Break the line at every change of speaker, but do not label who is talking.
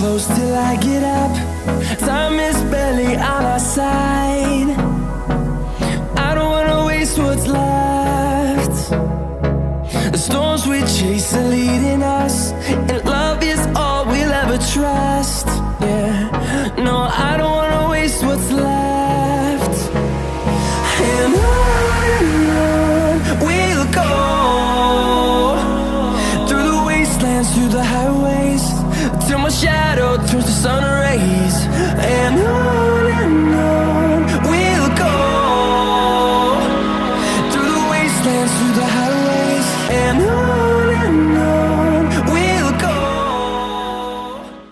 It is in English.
close till I get up. Time is barely on our side. I don't wanna waste what's left. The storms we chase are leading us, and love is all we'll ever trust. Yeah, no, I don't wanna waste what's left.